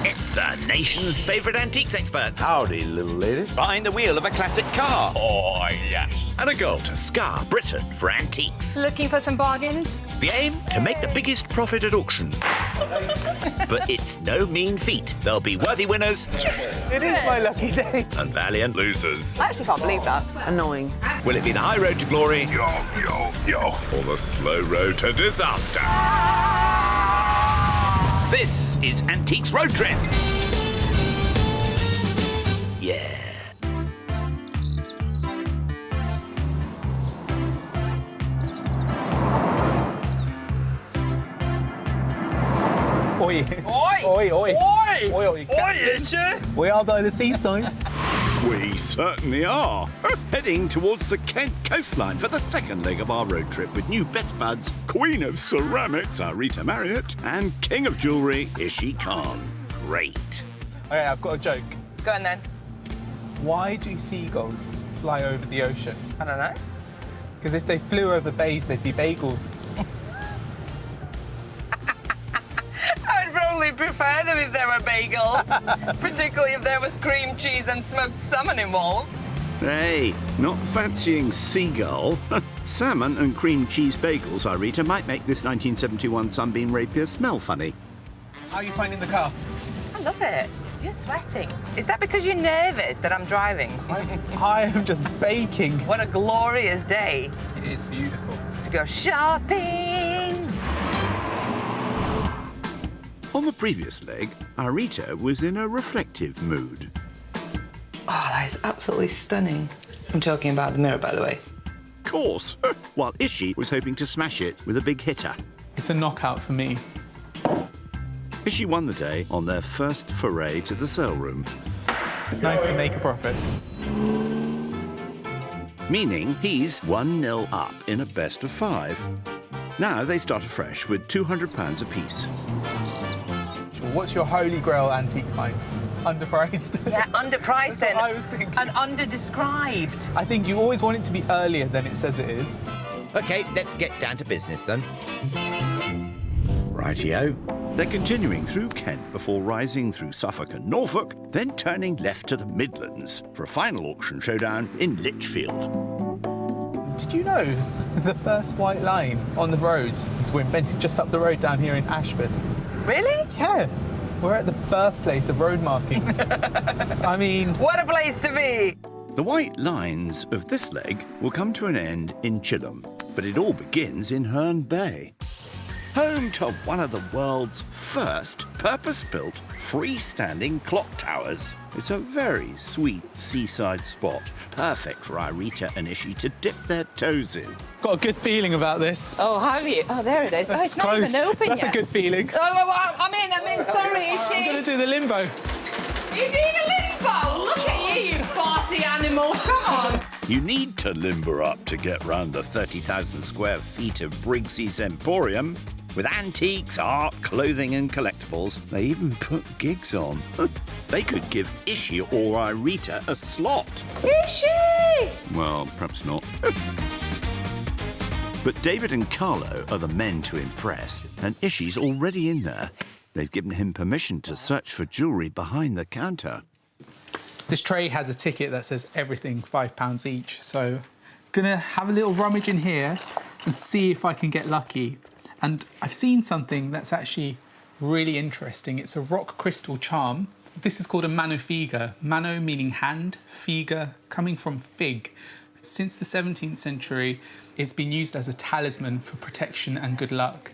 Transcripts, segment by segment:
It's the nation's favourite antiques experts. Howdy, little lady. Behind the wheel of a classic car. Oh, yes. And a goal to scar Britain for antiques. Looking for some bargains? The aim? To make the biggest profit at auction. But it's no mean feat. There'll be worthy winners. Yes! It is my lucky day. And valiant losers. I actually can't believe that. Annoying. Will it be the high road to glory? Yo, Or the slow road to disaster? This is Antiques Road Trip. Yeah. Oi. Oi! Oi, oi. Oi! Oi, oi. Oi, Ishy! We are by the seaside. We certainly are. Heading towards the Kent coastline for the second leg of our road trip with new best buds, Queen of Ceramics, Irita Marriott, and King of Jewellery, Ishy Khan. Great. Okay, I've got a joke. Go on then. Why do seagulls fly over the ocean? I don't know. Because if they flew over bays, they'd be bagels. I'd probably prefer them if there were bagels, particularly if there was cream cheese and smoked salmon involved. Hey, not fancying seagull. Salmon and cream cheese bagels, Irita, might make this 1971 Sunbeam Rapier smell funny. How are you finding the car? I love it. You're sweating. Is that because you're nervous that I'm driving? I am just baking. What a glorious day It is beautiful. to go shopping. On the previous leg, Irita was in a reflective mood. Oh, that is absolutely stunning. I'm talking about the mirror, by the way. Course, while Ishy was hoping to smash it with a big hitter. It's a knockout for me. Ishy won the day on their first foray to the sale room, It's nice to make a profit. meaning he's 1-0 up in a best of 5. Now they start afresh with £200 apiece. What's your holy grail antique find? Underpriced? Yeah, underpriced That's what I was thinking. and underdescribed. I think you always want it to be earlier than it says it is. OK, let's get down to business then. Rightio. They're continuing through Kent before rising through Suffolk and Norfolk, then turning left to the Midlands for a final auction showdown in Lichfield. Did you know the first white line on the roads was invented just up the road down here in Ashford? Really? Yeah, we're at the birthplace of road markings. I mean, What a place to be! The white lines of this leg will come to an end in Chilham, but it all begins in Herne Bay. Home to one of the world's first purpose-built freestanding clock towers. It's a very sweet seaside spot, perfect for Irita and Ishy to dip their toes in. got a good feeling about this. Oh, have you? Oh, there it is. Oh, it's not close. even open That's yet. a good feeling. Oh, I'm in. Sorry, I'm going Ishy. to do the limbo. You're doing a limbo. Look at you, you party animal. Come on. You need to limber up to get round the 30,000 square feet of Briggsy's Emporium. With antiques, art, clothing and collectibles, they even put gigs on. They could give Ishy or Irita a slot. Ishy! Well, perhaps not. But David and Carlo are the men to impress, and Ishy's already in there. They've given him permission to search for jewellery behind the counter. This tray has a ticket that says everything £5 each, so I'm going to have a little rummage in here and see if I can get lucky. And I've seen something that's actually really interesting. It's a rock crystal charm. This is called a mano figa. Mano meaning hand, figa coming from fig. Since the 17th century, it's been used as a talisman for protection and good luck.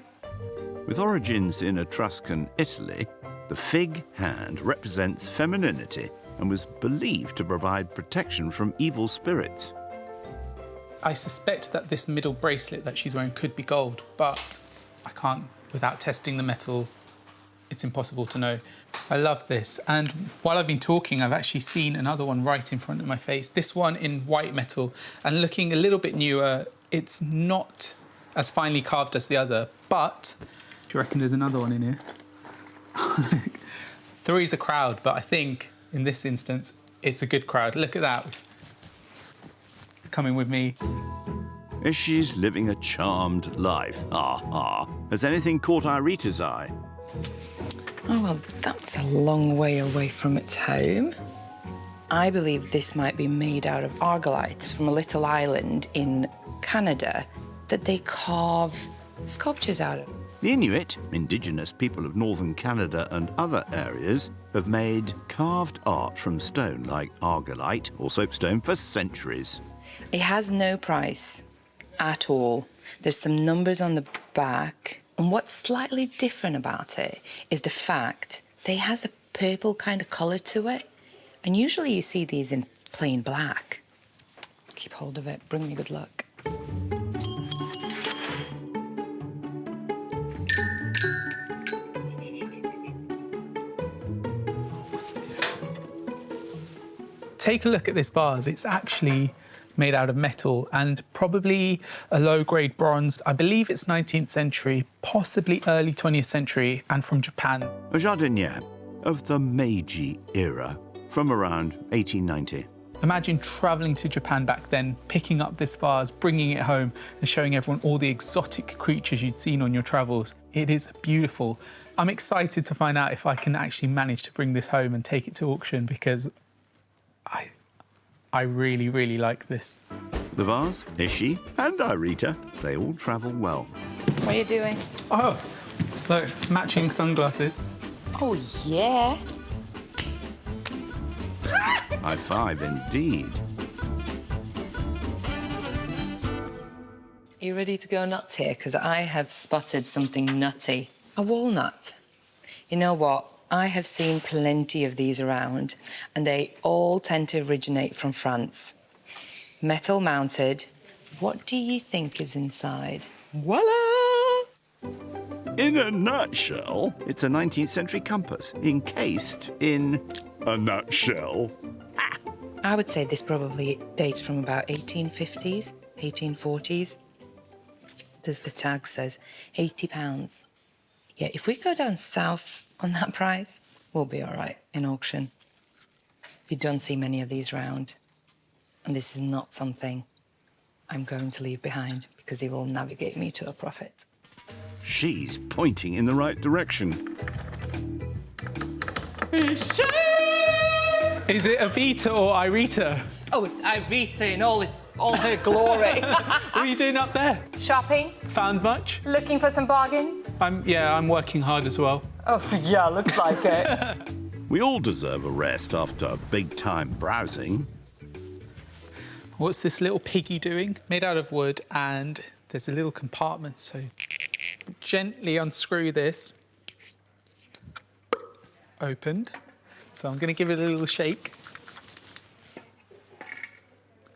With origins in Etruscan Italy, the fig hand represents femininity and was believed to provide protection from evil spirits. I suspect that this middle bracelet that she's wearing could be gold, but I can't, without testing the metal, it's impossible to know. I love this. And while I've been talking, I've actually seen another one right in front of my face. This one in white metal and looking a little bit newer. It's not as finely carved as the other, but do you reckon there's another one in here? Three's a crowd, but I think in this instance, it's a good crowd. Look at that. Coming with me. Ishy's living a charmed life. Has anything caught Irita's eye? Oh, well, that's a long way away from its home. I believe this might be made out of argolites from a little island in Canada that they carve sculptures out of. The Inuit, indigenous people of northern Canada and other areas, have made carved art from stone like argolite or soapstone for centuries. It has no price at all. There's some numbers on the back. And what's slightly different about it is the fact that it has a purple kind of colour to it. And usually you see these in plain black. Keep hold of it, bring me good luck. Take a look at this vase. It's actually made out of metal and probably a low-grade bronze. I believe it's 19th century, possibly early 20th century, and from Japan. A jardiniere of the Meiji era, from around 1890. Imagine travelling to Japan back then, picking up this vase, bringing it home and showing everyone all the exotic creatures you'd seen on your travels. It is beautiful. I'm excited to find out if I can actually manage to bring this home and take it to auction because I really, really like this. The vase, Ishy and Irita, they all travel well. What are you doing? Oh, look, matching sunglasses. Oh, yeah. High five indeed. Are you ready to go nuts here? Because I have spotted something nutty. A walnut. You know what? I have seen plenty of these around, and they all tend to originate from France. Metal mounted. What do you think is inside? Voila! In a nutshell, it's a 19th century compass encased in a nutshell. I would say this probably dates from about 1850s, 1840s. There's the tag says £80. Yeah, if we go down south on that price, we'll be all right in auction. You don't see many of these around. And this is not something I'm going to leave behind because it will navigate me to a profit. She's pointing in the right direction. Is it Irita or Irita? Oh, it's Irita in all her glory. What are you doing up there? Shopping, Found much? looking for some bargains. I'm working hard as well. Oh, yeah, looks like it. We all deserve a rest after big-time browsing. What's this little piggy doing? Made out of wood, and there's a little compartment, so gently unscrew this. Opened. So I'm going to give it a little shake.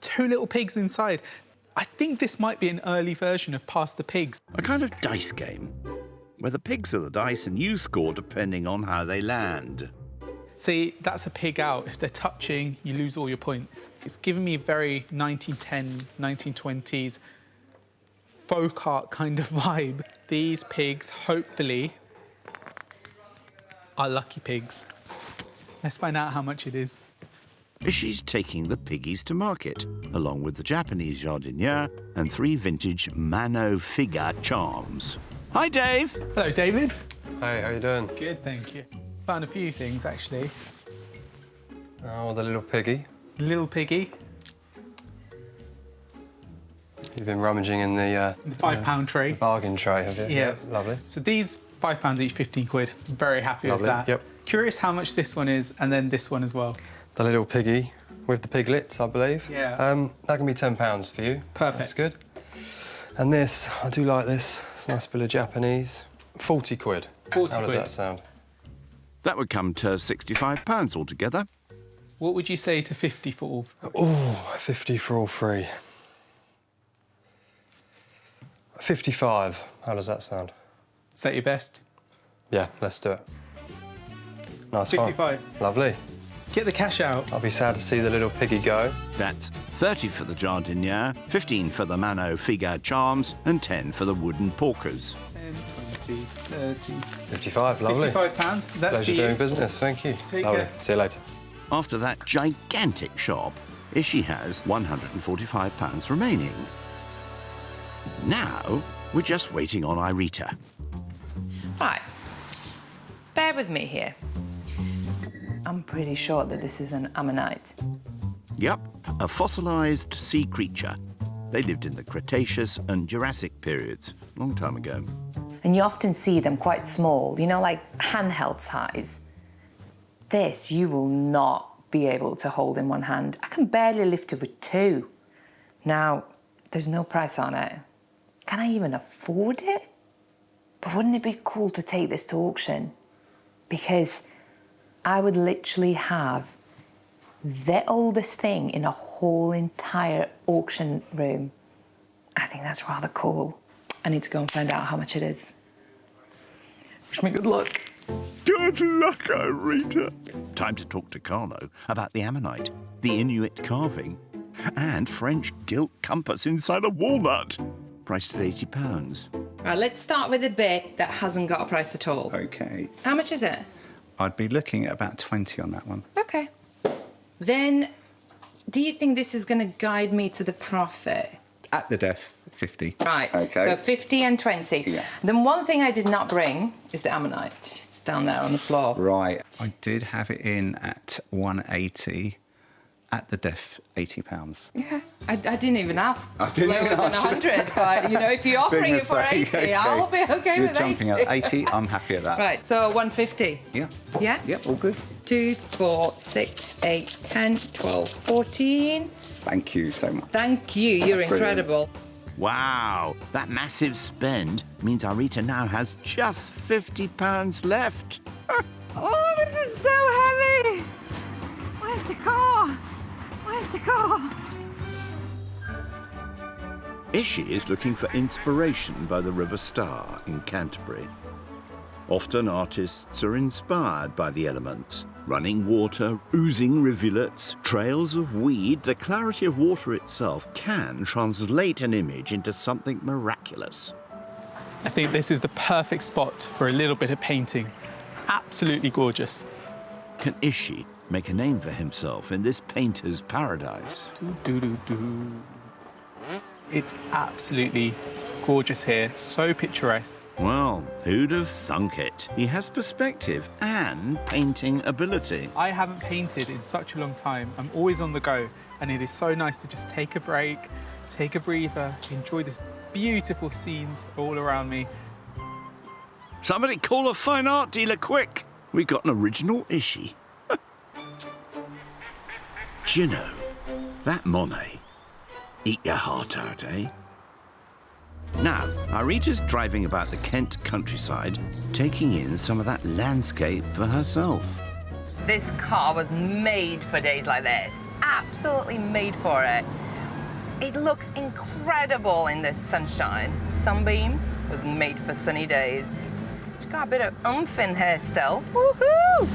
Two little pigs inside. I think this might be an early version of Pass the Pigs. A kind of dice game, where the pigs are the dice and you score depending on how they land. See, that's a pig out. If they're touching, you lose all your points. It's giving me a very 1910, 1920s folk art kind of vibe. These pigs, hopefully, are lucky pigs. Let's find out how much it is. Ishy's taking the piggies to market, along with the Japanese jardiniere and 3 vintage Mano figure charms. Hi, Dave. Hello, David. Hey, how you doing? Good, thank you. Found a few things, actually. Oh, the little piggy. Little piggy, You've been rummaging in the the £5 tray. bargain tray, have you? Yes. Yeah, lovely. So these £5 each, 15 quid. I'm very happy Lovely, with that. yep. Curious how much this one is, and then this one as well. The little piggy with the piglets, I believe. Yeah. That can be £10 for you. Perfect. That's good. And this, I do like this. It's a nice bit of Japanese. 40 quid. 40 How does quid. that sound? That would come to £65 altogether. What would you say to 50 for all? Oh, 50 for all 3. 55. How does that sound? Is that your best? Yeah, let's do it. Nice 55. one. Lovely. Get the cash out. I'll be sad to see the little piggy go. That's 30 for the jardiniere, 15 for the Mano figure charms, and 10 for the wooden porkers. 10, 20, 30. 55, lovely. £55. That's Pleasure for you. doing business, thank you. Take lovely. care. See you later. After that gigantic shop, Ishy has £145 remaining. Now, we're just waiting on Irita. Right. bear with me here. I'm pretty sure that this is an ammonite. Yep, a fossilised sea creature. They lived in the Cretaceous and Jurassic periods, a long time ago. And you often see them quite small, you know, like handheld size. This you will not be able to hold in one hand. I can barely lift it with two. Now, there's no price on it. Can I even afford it? But wouldn't it be cool to take this to auction? Because I would literally have the oldest thing in a whole entire auction room. I think that's rather cool. I need to go and find out how much it is. Wish me good luck. Good luck, Irita. Time to talk to Carlo about the ammonite, the Inuit carving, and French gilt compass inside a walnut, priced at £80. Right, let's start with a bit that hasn't got a price at all. OK. How much is it? I'd be looking at about 20 on that one. Okay. Then, do you think this is going to guide me to the profit? At the def, 50. Right. OK. So 50 and 20. Yeah. Then one thing I did not bring is the ammonite. It's down there on the floor. Right. I did have it in at 180. At the def, £80. Yeah. I didn't even ask. I didn't lower even than ask. 100, but you know, if you're offering it for 80, Okay. I'll be okay You're with jumping 80. at 80. I'm happy at that. Right. So 150. Yeah. Yeah. Yeah, all good. 2, 4, 6, 8, 10, 12, 14. Thank you so much. Thank you. You're That's brilliant. incredible. Wow, that massive spend means Irita now has just £50 left. Oh, this is so heavy. Where's the car? Where's the car? Ishy is looking for inspiration by the River Stour in Canterbury. Often artists are inspired by the elements. Running water, oozing rivulets, trails of weed, the clarity of water itself can translate an image into something miraculous. I think this is the perfect spot for a little bit of painting. Absolutely gorgeous. Can Ishy make a name for himself in this painter's paradise? Do. It's absolutely gorgeous here, so picturesque. Well, who'd have thunk it? He has perspective and painting ability. I haven't painted in such a long time. I'm always on the go, and it is so nice to just take a break, take a breather, enjoy these beautiful scenes all around me. Somebody call a fine art dealer quick. We've got an original Ishy. Do you know, that Monet, eat your heart out, eh? Now, Irita's driving about the Kent countryside, taking in some of that landscape for herself. This car was made for days like this. Absolutely made for it. It looks incredible in this sunshine. Sunbeam was made for sunny days. She's got a bit of oomph in her still. Woohoo!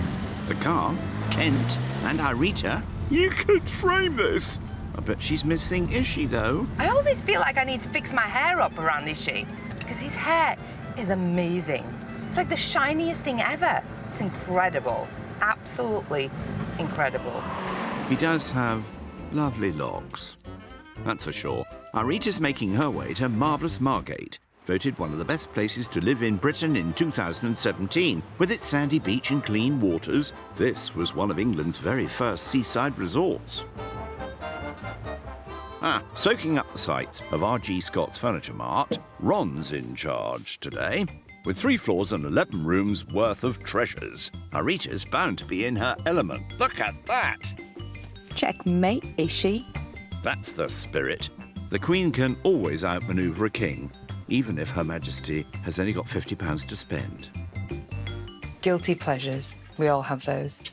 The car, Kent, and Irita, you could frame this. I bet she's missing Ishy, though. I always feel like I need to fix my hair up around Ishy because his hair is amazing. It's like the shiniest thing ever. It's incredible. Absolutely incredible. He does have lovely locks, that's for sure. Irita's making her way to marvellous Margate, voted one of the best places to live in Britain in 2017. With its sandy beach and clean waters, this was one of England's very first seaside resorts. Soaking up the sights of R.G. Scott's Furniture Mart, Ron's in charge today. With 3 floors and 11 rooms worth of treasures. Irita's bound to be in her element. Look at that! Checkmate, Ishy. That's the spirit. The Queen can always outmaneuver a king, even if Her Majesty has only got £50 to spend. Guilty pleasures. We all have those.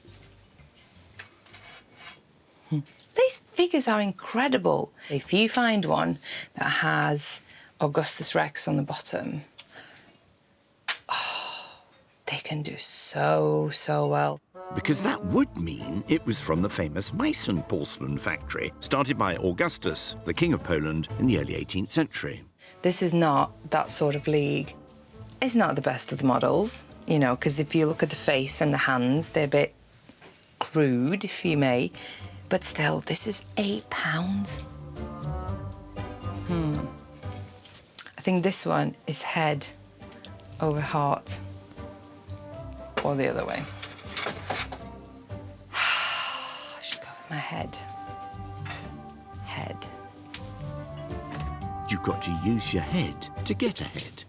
These figures are incredible. If you find one that has Augustus Rex on the bottom, they can do so well. Because that would mean it was from the famous Meissen porcelain factory, started by Augustus, the King of Poland, in the early 18th century. This is not that sort of league. It's not the best of the models, you know, because if you look at the face and the hands, they're a bit crude, if you may. But still, this is £8. I think this one is head over heart. or the other way? I should go with my head. Head. You've got to use your head to get ahead.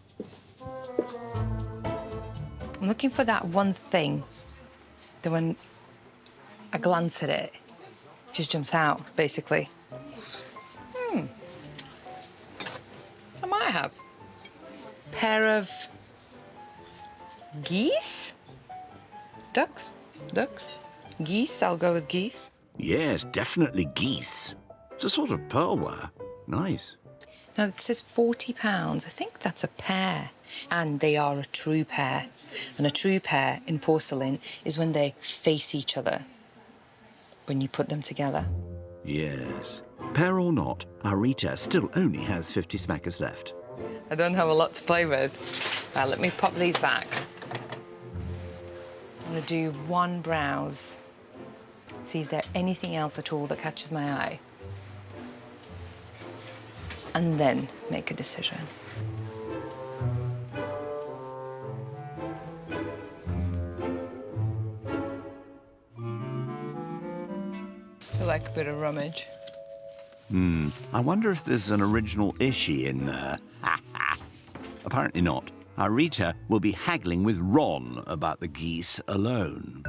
I'm looking for that one thing that when I glance at it, just jumps out, basically. I might have. Pair of geese? Ducks? Geese, I'll go with geese. Yes, definitely geese. It's a sort of pearl wire. Nice. Now, it says £40. I think that's a pair. And they are a true pair. And a true pair in porcelain is when they face each other, when you put them together. Yes. Pair or not, Irita still only has 50 smackers left. I don't have a lot to play with. Let me pop these back. I'm going to do one browse. See, is there anything else at all that catches my eye? And then make a decision. I like a bit of rummage. I wonder if there's an original Ishy in there. Apparently not. Irita will be haggling with Ron about the geese alone.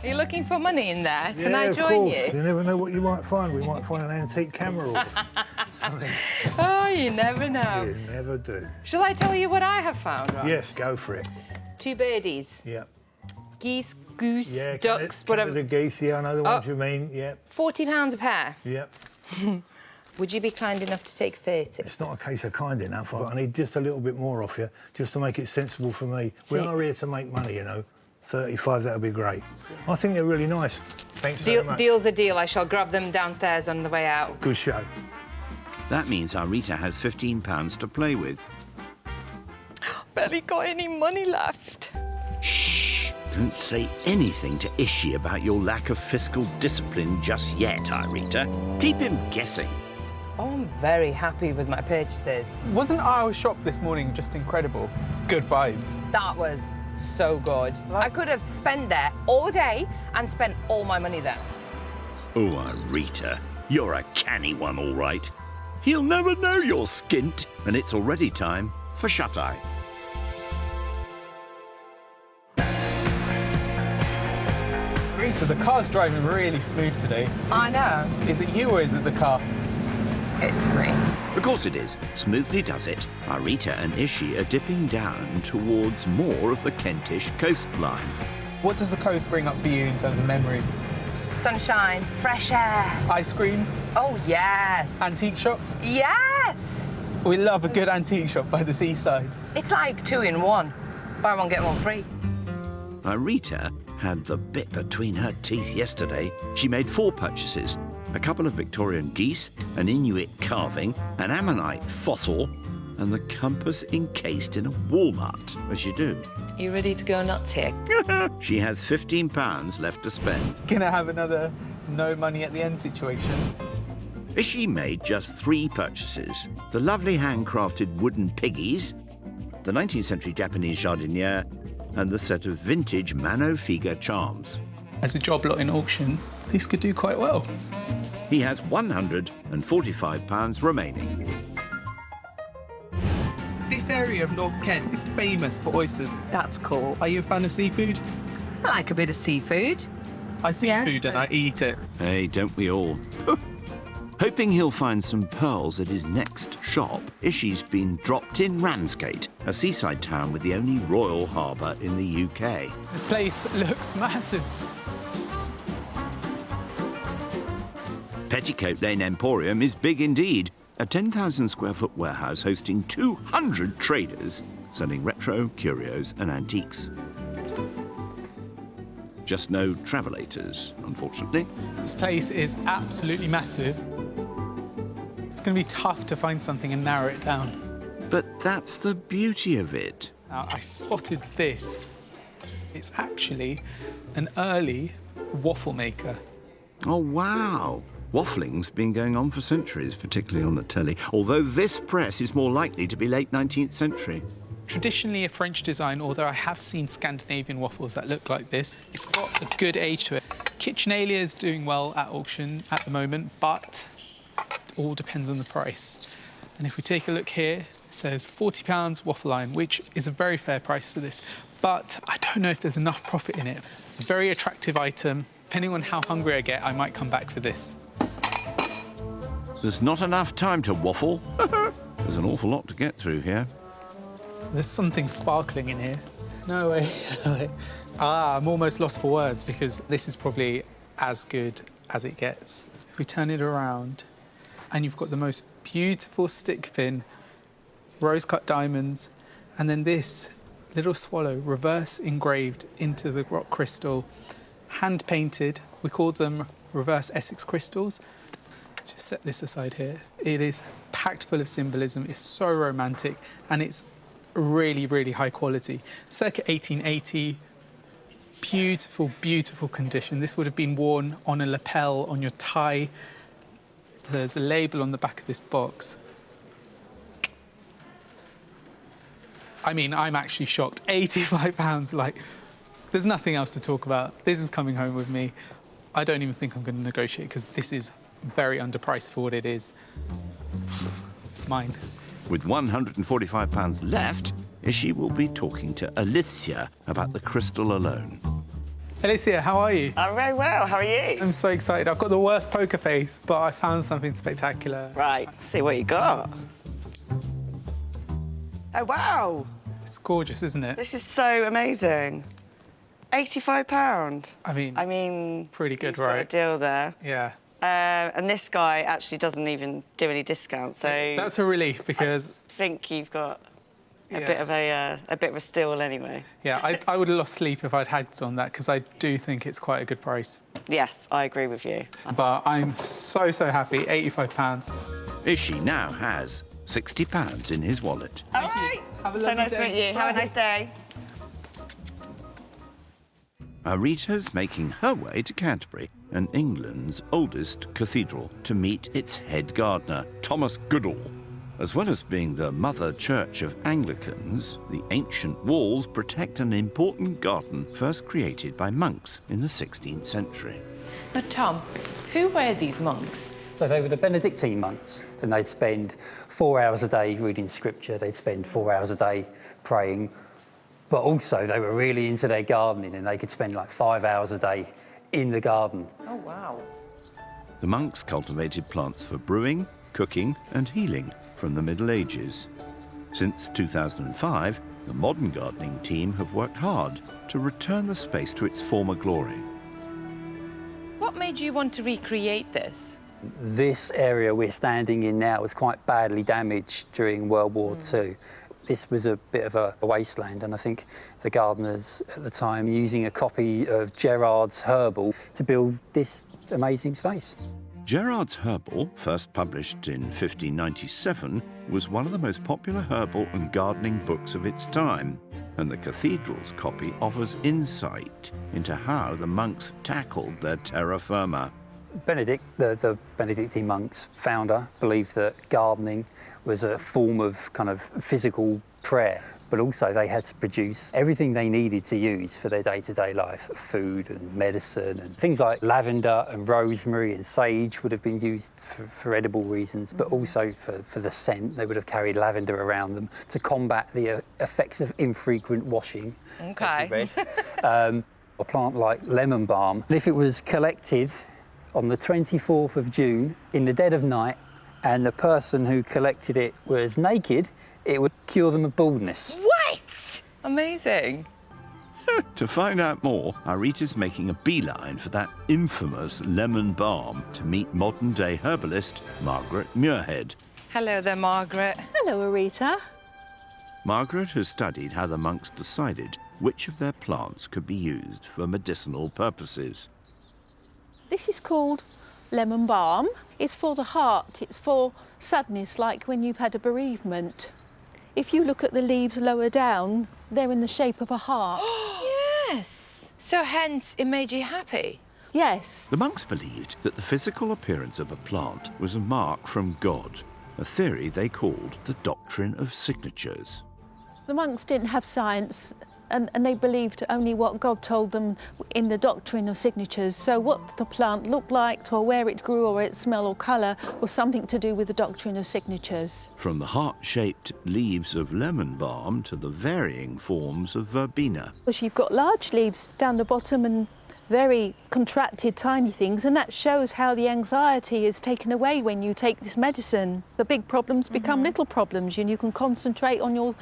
Are you looking for money in there? Yeah, Can I of join course. you? You never know what you might find. We might find an antique camera or something. Oh, you never know. You never do. Shall I tell you what I have found, Ron? Yes, go for it. 2 birdies. Yeah. Geese, goose, Yeah, ducks, whatever. The geese, yeah, I know the ones you mean. Yeah. £40 a pair. Yep. Would you be kind enough to take 30? It's not a case of kind enough. I need just a little bit more off you, just to make it sensible for me. We are here to make money, you know. 35, that would be great. I think they're really nice. Thanks very much. Deal's a deal. I shall grab them downstairs on the way out. Good show. That means Irita has £15 to play with. Barely got any money left. Shh! Don't say anything to Ishy about your lack of fiscal discipline just yet, Irita. Keep him guessing. Oh, I'm very happy with my purchases. Wasn't our shop this morning just incredible? Good vibes. That was so good. I could have spent there all day and spent all my money there. Oh, Irita, you're a canny one, all right. He'll never know you're skint, and it's already time for shut-eye. Rita, the car's driving really smooth today. I know. Is it you or is it the car? It's great. Of course it is. Smoothly does it. Irita and Ishy are dipping down towards more of the Kentish coastline. What does the coast bring up for you in terms of memories? Sunshine, fresh air. Ice cream, Oh, yes. antique shops? Yes! We love a good antique shop by the seaside. It's like 2 in 1. Buy one, get one free. Irita had the bit between her teeth yesterday. She made 4 purchases. A couple of Victorian geese, an Inuit carving, an ammonite fossil, and the compass encased in a walnut, as you do. You ready to go nuts here? She has £15 left to spend. Gonna have another no money at the end situation. Ishy made just 3 purchases. The lovely handcrafted wooden piggies, the 19th century Japanese jardiniere, and the set of vintage Mano-Figa charms. As a job lot in auction, this could do quite well. He has £145 remaining. This area of North Kent is famous for oysters. That's cool. Are you a fan of seafood? I like a bit of seafood. I see food and I eat it. Hey, don't we all? Hoping he'll find some pearls at his next shop, Ishy's been dropped in Ramsgate, a seaside town with the only royal harbour in the UK. This place looks massive. Petticoat Lane Emporium is big indeed. A 10,000 square foot warehouse hosting 200 traders selling retro, curios and antiques. Just no travellators, unfortunately. This place is absolutely massive. It's going to be tough to find something and narrow it down. But that's the beauty of it. Now, I spotted this. It's actually an early waffle maker. Oh, wow. Waffling's been going on for centuries, particularly on the telly, although this press is more likely to be late 19th century. traditionally a French design, although I have seen Scandinavian waffles that look like this. It's got a good age to it. KitchenAlia is doing well at auction at the moment, but it all depends on the price. And if we take a look here, it says £40 waffle iron, which is a very fair price for this, but I don't know if there's enough profit in it. A very attractive item. Depending on how hungry I get, I might come back for this. There's not enough time to waffle. There's an awful lot to get through here. There's something sparkling in here. No way, no way. I'm almost lost for words because this is probably as good as it gets. If we turn it around, and you've got the most beautiful stick fin, rose-cut diamonds, and then this little swallow reverse engraved into the rock crystal, hand-painted. We call them reverse Essex crystals. Just set this aside here. It is packed full of symbolism. It's so romantic, and it's really, really high quality. Circa 1880, beautiful, beautiful condition. This would have been worn on a lapel on your tie. There's a label on the back of this box. I mean, I'm actually shocked. £85, like, there's nothing else to talk about. This is coming home with me. I don't even think I'm going to negotiate because this is very underpriced for what it is. It's mine. With £145 left, Ishy will be talking to Alicia about the crystal alone. Alicia, how are you? I'm very well, how are you? I'm so excited. I've got the worst poker face, but I found something spectacular. Right, see what you got. Oh, wow. It's gorgeous, isn't it? This is so amazing. £85. I mean, it's pretty good, you've got a right? deal there. Yeah. And this guy actually doesn't even do any discount, so... That's a relief because... I think you've got a bit of a steal anyway. Yeah, I would have lost sleep if I'd had on that because I do think it's quite a good price. Yes, I agree with you. But I'm so, so happy, £85. Ishy now has £60 in his wallet. All right. Have a so lovely nice to day. meet you. Have a Bye. nice day. Irita's making her way to Canterbury, and England's oldest cathedral, to meet its head gardener, Thomas Goodall. As well as being the mother church of Anglicans, the ancient walls protect an important garden first created by monks in the 16th century. Now, Tom, who were these monks? So they were the Benedictine monks, and they'd spend 4 hours a day reading scripture, they'd spend 4 hours a day praying, but also they were really into their gardening, and they could spend like 5 hours a day in the garden. Oh, wow. The monks cultivated plants for brewing, cooking and healing from the Middle Ages. Since 2005, the modern gardening team have worked hard to return the space to its former glory. What made you want to recreate this? This area we're standing in now was quite badly damaged during World War II. This was a bit of a wasteland, and I think the gardeners at the time using a copy of Gerard's Herbal to build this amazing space. Gerard's Herbal, first published in 1597, was one of the most popular herbal and gardening books of its time, and the cathedral's copy offers insight into how the monks tackled their terra firma. Benedict, the Benedictine monks founder, believed that gardening was a form of kind of physical prayer, but also they had to produce everything they needed to use for their day-to-day life, food and medicine, and things like lavender and rosemary and sage would have been used for edible reasons, but also for the scent. They would have carried lavender around them to combat the effects of infrequent washing. Okay. A plant like lemon balm, and if it was collected on the 24th of June in the dead of night, and the person who collected it was naked, it would cure them of baldness. What? Amazing. To find out more, Irita's making a beeline for that infamous lemon balm to meet modern-day herbalist Margaret Muirhead. Hello there, Margaret. Hello, Irita. Margaret has studied how the monks decided which of their plants could be used for medicinal purposes. This is called lemon balm. It's for the heart. It's for sadness, like when you've had a bereavement. If you look at the leaves lower down, they're in the shape of a heart. Yes. So hence it made you happy? Yes. The monks believed that the physical appearance of a plant was a mark from God, a theory they called the doctrine of signatures. The monks didn't have science, and they believed only what God told them in the doctrine of signatures. So what the plant looked like, or where it grew, or its smell or colour, was something to do with the doctrine of signatures. From the heart-shaped leaves of lemon balm to the varying forms of verbena. Because you've got large leaves down the bottom and very contracted, tiny things, and that shows how the anxiety is taken away when you take this medicine. The big problems become little problems, and you can concentrate on your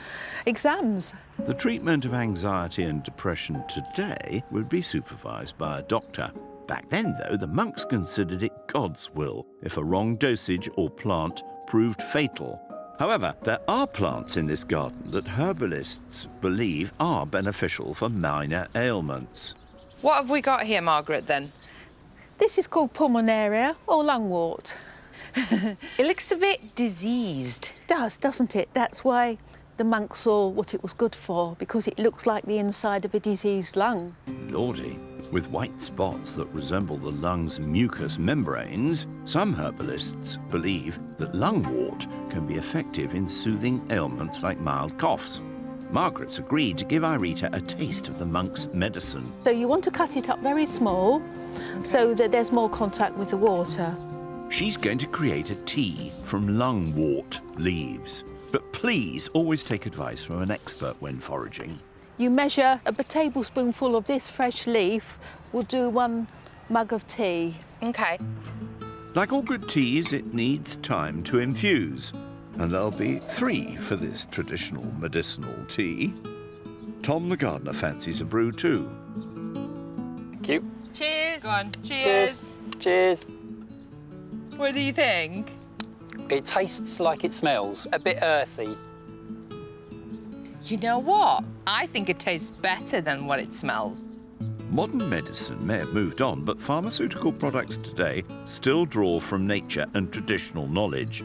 exams. The treatment of anxiety and depression today would be supervised by a doctor. Back then, though, the monks considered it God's will if a wrong dosage or plant proved fatal. However, there are plants in this garden that herbalists believe are beneficial for minor ailments. What have we got here, Margaret, then? This is called pulmonaria, or lungwort. It looks a bit diseased. It does, doesn't it? That's why the monks saw what it was good for, because it looks like the inside of a diseased lung. Lordy, with white spots that resemble the lung's mucous membranes, some herbalists believe that lungwort can be effective in soothing ailments like mild coughs. Margaret's agreed to give Irita a taste of the monk's medicine. So you want to cut it up very small so that there's more contact with the water. She's going to create a tea from lungwort leaves. But please always take advice from an expert when foraging. You measure a tablespoonful of this fresh leaf will do 1 mug of tea. OK. Like all good teas, it needs time to infuse. And there'll be 3 for this traditional medicinal tea. Tom the gardener fancies a brew too. Thank you. Cheers. Go on. Cheers. Cheers. What do you think? It tastes like it smells, a bit earthy. You know what? I think it tastes better than what it smells. Modern medicine may have moved on, but pharmaceutical products today still draw from nature and traditional knowledge.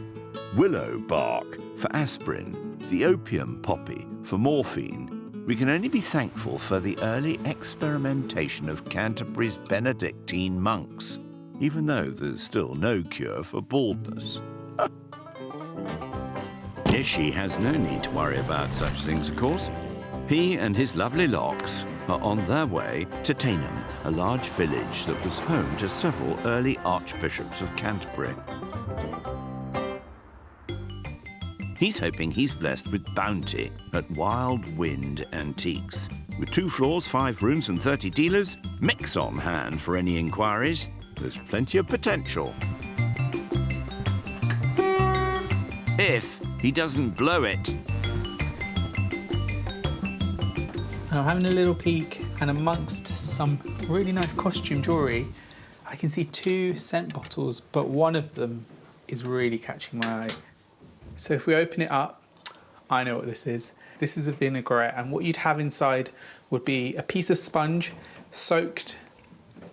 Willow bark for aspirin, the opium poppy for morphine. We can only be thankful for the early experimentation of Canterbury's Benedictine monks, even though there's still no cure for baldness. Ishy has no need to worry about such things, of course. He and his lovely locks are on their way to Tainham, a large village that was home to several early archbishops of Canterbury. He's hoping he's blessed with bounty at Wild Wind Antiques. With 2 floors, 5 rooms and 30 dealers, Mick's on hand for any inquiries. There's plenty of potential. If he doesn't blow it. I'm having a little peek, and amongst some really nice costume jewellery, I can see 2 scent bottles, but one of them is really catching my eye. So if we open it up, I know what this is. This is a vinaigrette, and what you'd have inside would be a piece of sponge soaked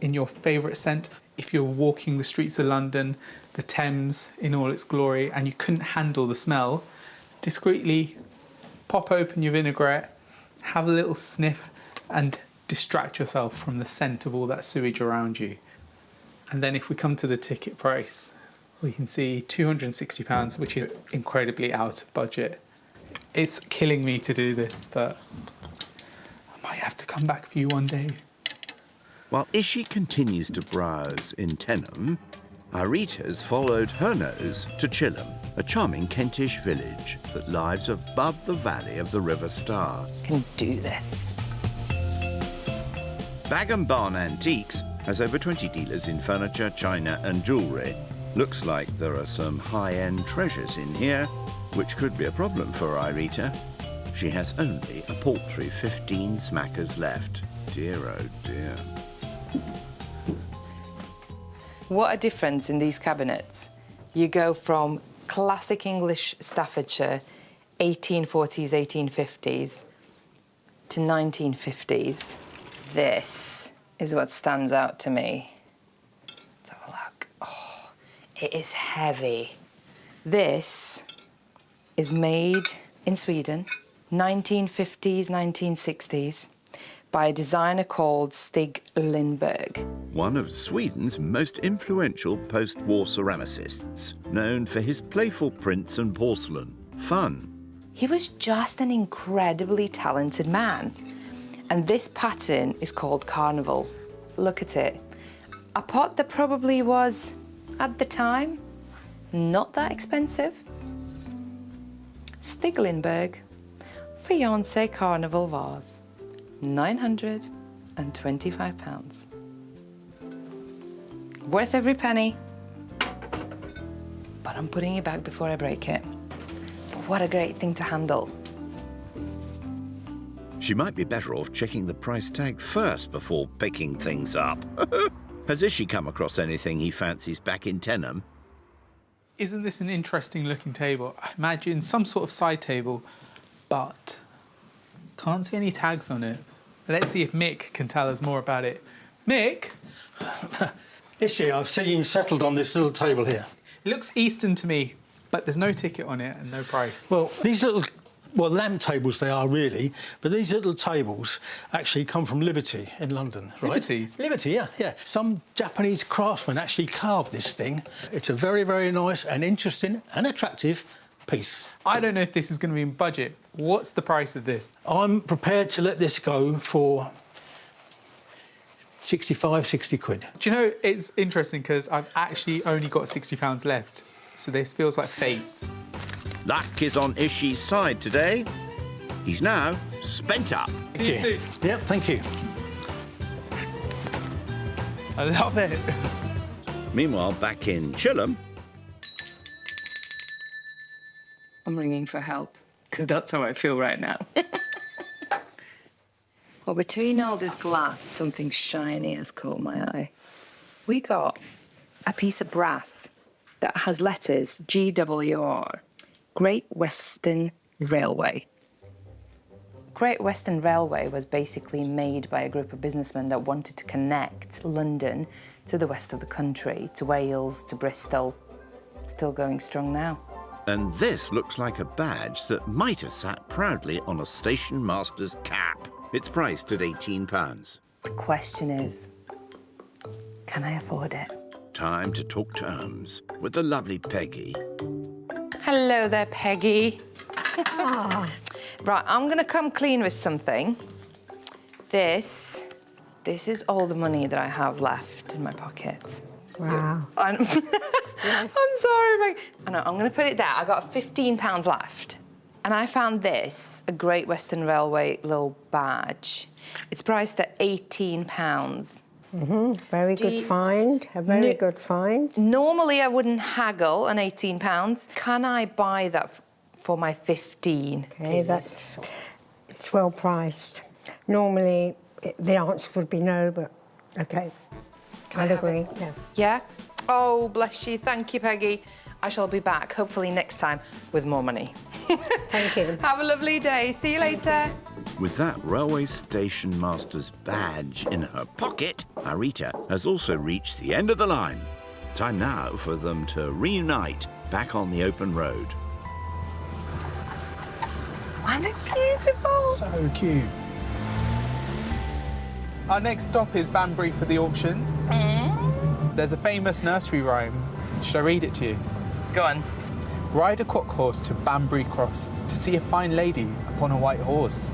in your favourite scent. If you're walking the streets of London, the Thames in all its glory, and you couldn't handle the smell, discreetly pop open your vinaigrette, have a little sniff, and distract yourself from the scent of all that sewage around you. And then if we come to the ticket price, we can see £260, which is incredibly out of budget. It's killing me to do this, but I might have to come back for you one day. While Ishy continues to browse in Tainham, Irita's followed her nose to Chilham, a charming Kentish village that lies above the valley of the River Stour. Can do this. Bag & Barn Antiques has over 20 dealers in furniture, china and jewellery. Looks like there are some high-end treasures in here, which could be a problem for Irita. She has only a paltry 15 smackers left. Dear, oh dear. What a difference in these cabinets. You go from classic English Staffordshire, 1840s, 1850s, to 1950s. This is what stands out to me. Let's have a look. Oh, it is heavy. This is made in Sweden, 1950s, 1960s, by a designer called Stig Lindberg. One of Sweden's most influential post-war ceramicists, known for his playful prints and porcelain. Fun. He was just an incredibly talented man. And this pattern is called Carnival. Look at it. A pot that probably was, at the time, not that expensive. Stiglinberg Fiancé Carnival vase, £925. Worth every penny. But I'm putting it back before I break it. What a great thing to handle. She might be better off checking the price tag first before picking things up. Has Ishy come across anything he fancies back in Tenham? Isn't this an interesting looking table? I imagine some sort of side table, but can't see any tags on it. Let's see if Mick can tell us more about it. Mick? Ishy, I've seen you settled on this little table here. It looks Eastern to me, but there's no ticket on it and no price. Well, these little, lamp tables they are really, but these little tables actually come from Liberty in London, right? Liberties? Liberty, yeah. Some Japanese craftsmen actually carved this thing. It's a very, very nice and interesting and attractive piece. I don't know if this is going to be in budget. What's the price of this? I'm prepared to let this go for 65, 60 quid. Do you know, it's interesting because I've actually only got £60 left, so this feels like fate. Luck is on Ishy's side today. He's now spent up. See you soon. Yep, thank you. I love it. Meanwhile, back in Chilham, I'm ringing for help, because that's how I feel right now. Well, between all this glass, something shiny has caught my eye. We got a piece of brass that has letters GWR, Great Western Railway. Great Western Railway was basically made by a group of businessmen that wanted to connect London to the west of the country, to Wales, to Bristol. Still going strong now. and this looks like a badge that might have sat proudly on a station master's cap. It's priced at £18. The question is, can I afford it? Time to talk terms with the lovely Peggy. Hello there, Peggy. Right, I'm gonna come clean with something. This is all the money that I have left in my pocket. Wow. I'm sorry, Meg. I know, I'm gonna put it there. I got £15 left. And I found this, a Great Western Railway little badge. It's priced at £18. Very good find, a very good find. Normally I wouldn't haggle on £18. Can I buy that for my 15? Okay, it's well priced. Normally the answer would be no, but okay. I'd agree, yes. Yeah? Oh, bless you. Thank you, Peggy. I shall be back, hopefully next time, with more money. Thank you. Have a lovely day. See you later. With that railway station master's badge in her pocket, Irita has also reached the end of the line. Time now for them to reunite back on the open road. Aren't they beautiful? So cute. Our next stop is Banbury for the auction. There's a famous nursery rhyme. Should I read it to you? Go on. Ride a cock horse to Banbury Cross to see a fine lady upon a white horse.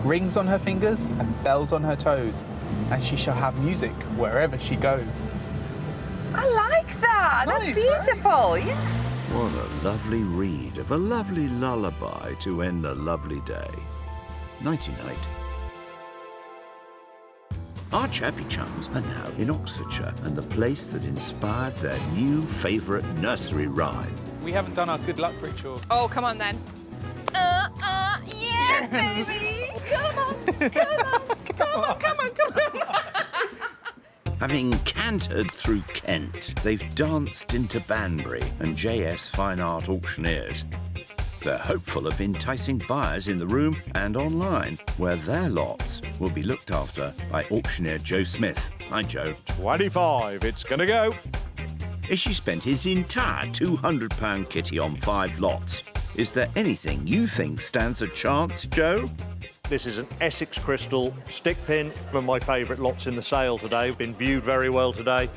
Rings on her fingers and bells on her toes, and she shall have music wherever she goes. I like that. Nice, That's beautiful. Yeah. What a lovely read of a lovely lullaby to end a lovely day. Nighty-night. Our chappy chums are now in Oxfordshire and the place that inspired their new favourite nursery rhyme. We haven't done our good luck ritual. Oh, come on then. Yeah, baby. Come on. Having cantered through Kent, they've danced into Banbury and JS Fine Art Auctioneers. They're hopeful of enticing buyers in the room and online, where their lots will be looked after by auctioneer Joe Smith. Hi, Joe. 25, it's gonna go. Ishy spent his entire £200 kitty on 5 lots. Is there anything you think stands a chance, Joe? This is an Essex Crystal stick pin. One of my favourite lots in the sale today. Been viewed very well today.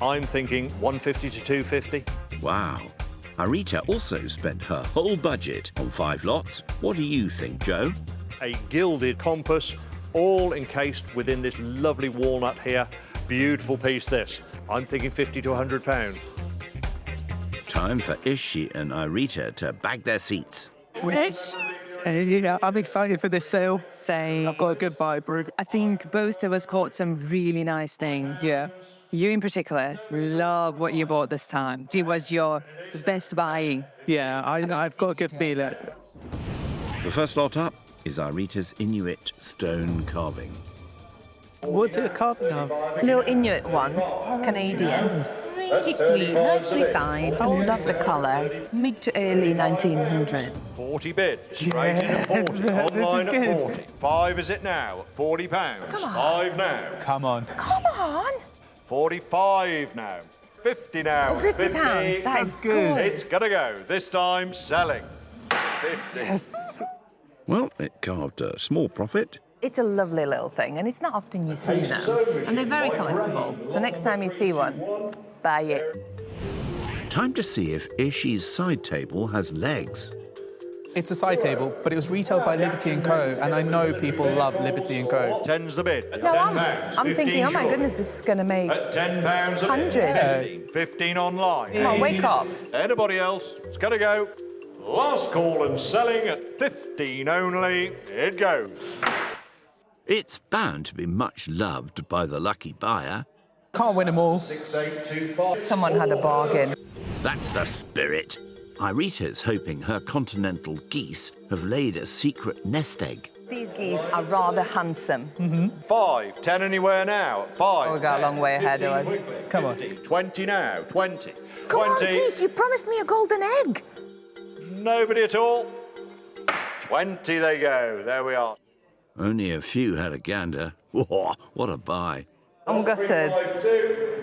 I'm thinking 150 to 250. Wow. Irita also spent her whole budget on 5 lots. What do you think, Joe? A gilded compass, all encased within this lovely walnut here. Beautiful piece, this. I'm thinking 50 to 100 pounds. Time for Ishy and Irita to bag their seats. I'm excited for this sale. Same. I've got a good buy, Brooke. I think both of us caught some really nice things. Yeah. You in particular, love what you bought this time. It was your best buying. Yeah, I've got a good feeling. The first lot up is Irita's Inuit stone carving. What's it carving of? Little Inuit one, Canadian. Really sweet, nicely signed. I love the colour. Mid to early 1900. 40 bids, straight in at 40, online at 40. 5 is it now, £40. Come on. 5 now. Come on. Come on! 45 now. 50 now. Oh, £50, that is good. It's gonna go, this time selling. 50. Yes. Well, it carved a small profit. It's a lovely little thing, and it's not often you see them. And they're very collectible. So next time you see one, buy it. Time to see if Ishy's side table has legs. It's a side table, but it was retailed by Liberty & Co, and I know people love Liberty & Co. 10's the bid. At No, £10, I'm thinking, oh my short. goodness, this is going to make At £10 a hundreds. bid. 15 online. Come on, wake up. Anybody else? It's gonna go. Last call and selling at 15 only. It goes. It's bound to be much loved by the lucky buyer. Can't win them all. 6825. Someone had a bargain. That's the spirit. Irita's hoping her continental geese have laid a secret nest egg. These geese are rather handsome. 5, 10 anywhere now. 5. Oh, we got a long way ahead of us. Come on. 20 now. 20. Come 20. on, geese, you promised me a golden egg. Nobody at all. 20 they go. There we are. Only a few had a gander. Whoa, what a buy. I'm gutted.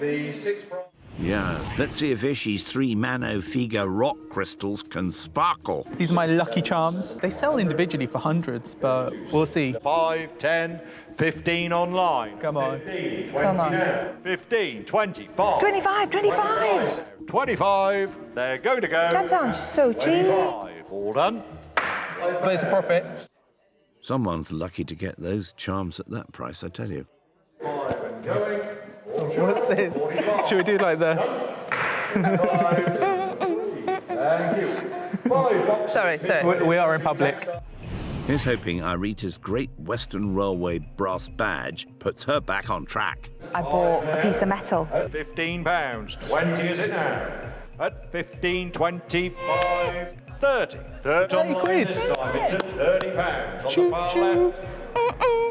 The 6 price. Yeah, let's see if Ishy's 3 Mano Figa rock crystals can sparkle. These are my lucky charms. They sell individually for hundreds, but we'll see. 5, 10, 15 online. Come on. 15, 20 Come on. now. 15, 25. 25, 25. 25. They're going to go. That sounds so cheap. 25. All done. But it's a profit. Someone's lucky to get those charms at that price, I tell you. 5 and going. What's this? Should we do like the... Thank you. Sorry. We are in public. Here's hoping Irita's Great Western Railway brass badge puts her back on track. I bought a piece of metal. £15. 20 is it now? At 15, 25, 30. 30 30 quid. This time it's at £30 on the far left.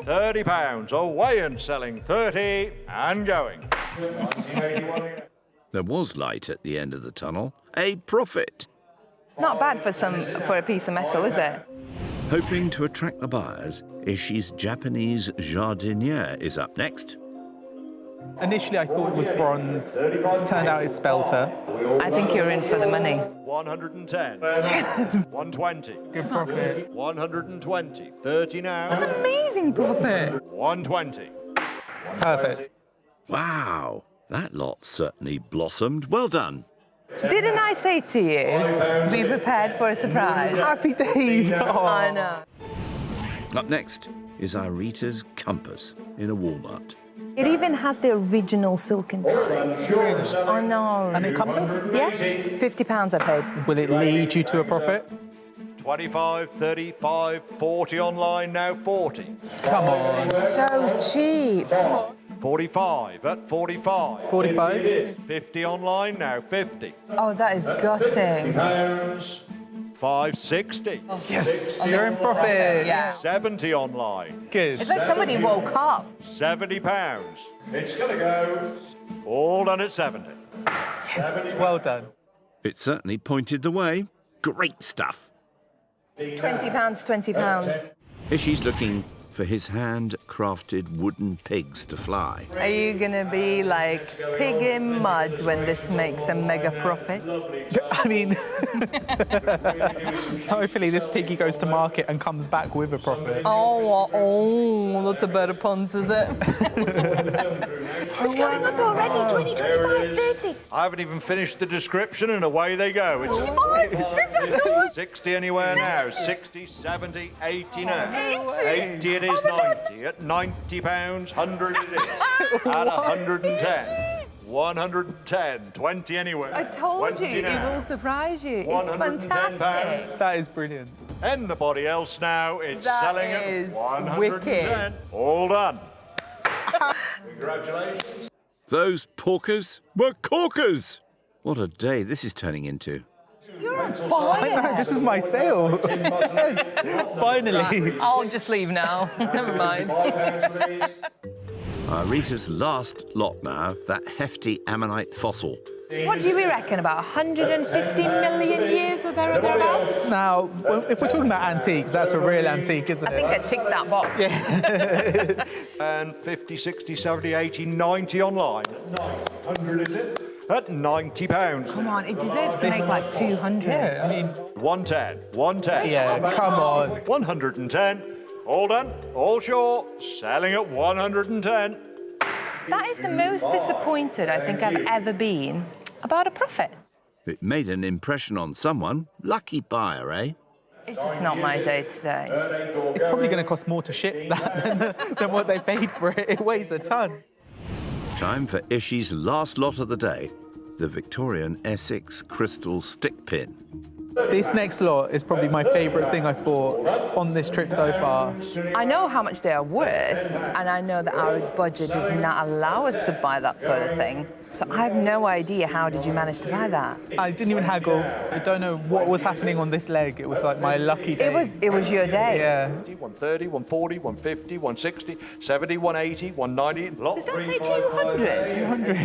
£30 away and selling 30 and going. 1981 again. There was light at the end of the tunnel. A profit. Not bad for a piece of metal, is it? Hoping to attract the buyers, Ishy's Japanese jardiniere is up next. Initially, I thought it was bronze. It's turned out it's spelter. I think you're in for the money. 110. 120. Good profit. 120. 30 now. That's amazing profit. 120. Perfect. Wow, that lot certainly blossomed. Well done. Didn't I say to you, be prepared for a surprise? Happy days. I know. Up next is Irita's compass in a walnut. It even has the original silk inside. I know. And a compass? Yeah, £50 I paid. Will it lead you to a profit? 25, 35, 40 online now, 40. Come on. So cheap. 45 at 45. 45? 50 online now, 50. Oh, that is gutting. £50. 560. Yes, you're in profit. Yeah. 70 online. Good. It's like somebody woke up. £70. It's gonna go. All done at 70. 70. Well done. It certainly pointed the way. Great stuff. £20, £20. Ishy's looking for for his hand-crafted wooden pigs to fly. Are you gonna be like pig in mud when this makes a mega profit? I mean, hopefully this piggy goes to market and comes back with a profit. Oh, that's a better punt, is it? It's going up already, 20, 25, 30. I haven't even finished the description and away they go. It's 60 anywhere now, 60, 70, 80 now. 80 it is, 90. At £90, 100 it is. At 110. 110, 20 anywhere. I told you, it will surprise you. It's fantastic. That is brilliant. And the body else now, it's That selling is at 110. wicked. All done. Congratulations. Those porkers were corkers! What a day this is turning into. I know, this is my sale. Yes, finally. I'll just leave now. Never mind. Irita's last lot now, that hefty ammonite fossil. What do we reckon, about 150 million years or there or thereabouts? Now, if we're talking about antiques, that's a real antique, isn't it? I think I ticked that box. Yeah. And 50, 60, 70, 80, 90 online. 900 is it? At £90. Come on, it deserves to make like 200. Yeah, I mean... 110, 110. Yeah, come on. 110. All done, all sure. Selling at 110. That is the most disappointed I think I've ever been about a profit. It made an impression on someone. Lucky buyer, eh? It's just not my day today. It's probably going to cost more to ship that than what they paid for it. It weighs a ton. Time for Ishy's last lot of the day, the Victorian Essex crystal stick pin. This next lot is probably my favourite thing I've bought on this trip so far. I know how much they are worth, and I know that our budget does not allow us to buy that sort of thing. So I have no idea, how did you manage to buy that? I didn't even haggle. I don't know what was happening on this leg. It was like my lucky day. It was your day. Yeah. 130, 140, 150, 160, 70, 180, 190. Does that say 200? 200.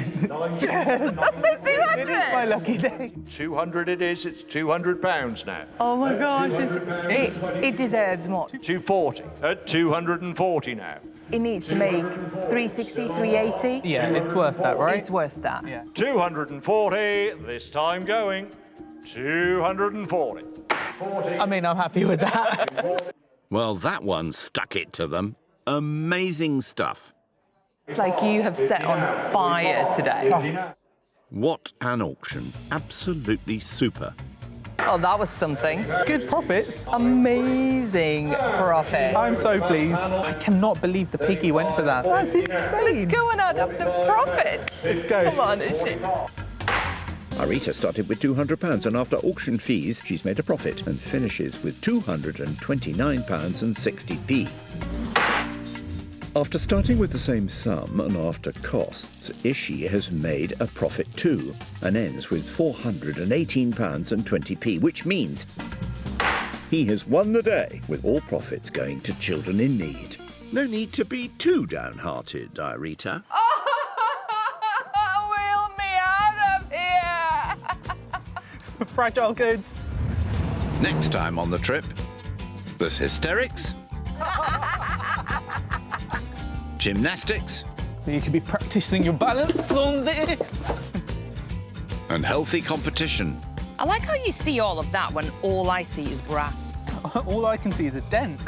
Yes. That's the 200. It is my lucky day. 200 it is, it's £200 now. Oh my gosh, it deserves more. 240, at 240 now. It needs to make 360, 380. Yeah, it's worth that, right? It's worth that. Yeah. 240, this time going. 240. I mean, I'm happy with that. Well, that one stuck it to them. Amazing stuff. It's like you have set on fire today. What an auction. Absolutely super. Oh, that was something. Good profits. Amazing profit. I'm so pleased. I cannot believe the piggy went for that. That's insane. Let's go and add up the profit. Let's go. Come on, Ishy. Irita started with £200 and after auction fees, she's made a profit and finishes with £229.60p. After starting with the same sum and after costs, Ishy has made a profit too and ends with £418.20p, which means he has won the day, with all profits going to children in need. No need to be too downhearted, Irita. Wheel me out of here! Fragile goods. Next time on the trip, there's hysterics, gymnastics, So you could be practicing your balance on this. and healthy competition. I like how you see all of that when all I see is brass. All I can see is a dent.